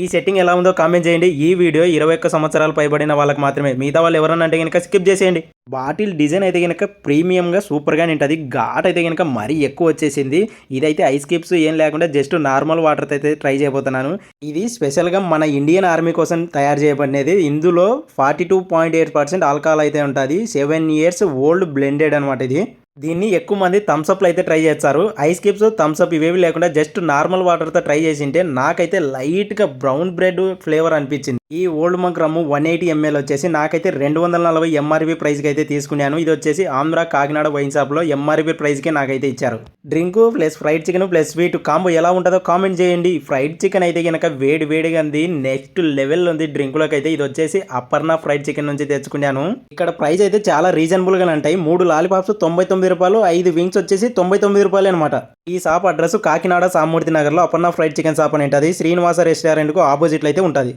ఈ సెట్టింగ్ ఎలా ఉందో కామెంట్ చేయండి. ఈ వీడియో 21 సంవత్సరాలు పైబడిన వాళ్ళకి మాత్రమే. మిగతా వాళ్ళు ఎవరన్నా అంటే గనుక స్కిప్ చేసేయండి. బాటిల్ డిజైన్ అయితే గనుక ప్రీమియంగా సూపర్గానే ఉంటుంది. ఘాట్ అయితే గనుక మరీ ఎక్కువ వచ్చేసింది. ఇదైతే ఐస్ క్యూబ్స్ ఏం లేకుండా జస్ట్ నార్మల్ వాటర్తో అయితే ట్రై చేయబోతున్నాను. ఇది స్పెషల్గా మన ఇండియన్ ఆర్మీ కోసం తయారు చేయబడినది. ఇందులో 42.8% ఆల్కహాల్ అయితే ఉంటుంది. 7 years ఓల్డ్ బ్లెండెడ్ అనమాట ఇది. దీన్ని ఎక్కువ మంది థమ్స్అప్లో అయితే ట్రై చేస్తారు. ఐస్ క్యూబ్స్ థమ్స్అప్ ఇవేవి లేకుండా జస్ట్ నార్మల్ వాటర్తో ట్రై చేసింటే నాకైతే లైట్గా బ్రౌన్ బ్రెడ్ ఫ్లేవర్ అనిపించింది. ఈ ఓల్డ్ మంక్ రమ్ము 180 ml వచ్చేసి నాకైతే 240 MRP ప్రైస్కి అయితే తీసుకున్నాను. ఇది వచ్చేసి ఆంధ్ర కాకినాడ వైన్ షాప్లో MRP ప్రైస్కి నాకైతే ఇచ్చారు. Drink plus fried chicken plus sweet combo ఎలా ఉంటుందో కామెంట్ చేయండి. ఫ్రైడ్ చికెన్ అయితే కనుక వేడి వేడిగా ఉంది. నెక్స్ట్ లెవెల్ ఉంది డ్రింకులోకి అయితే. ఇది వచ్చేసి అపర్ణ ఫ్రైడ్ చికెన్ నుంచి తెచ్చుకున్నాను. ఇక్కడ ప్రైస్ అయితే చాలా రీజనబుల్గా ఉంటాయి. 3 లాలీపాప్స్ 99 రూపాయలు, 5 వింగ్స్ వచ్చేసి 99 రూపాయలు అనమాట. ఈ షాప్ అడ్రస్ కాకినాడ సామూర్తి నగర్లో అపర్ణ ఫ్రైడ్ చికెన్ షాప్ అని ఉంటుంది. శ్రీనివాస రెస్టారెంట్కు ఆపోజిట్లో అయితే ఉంటుంది.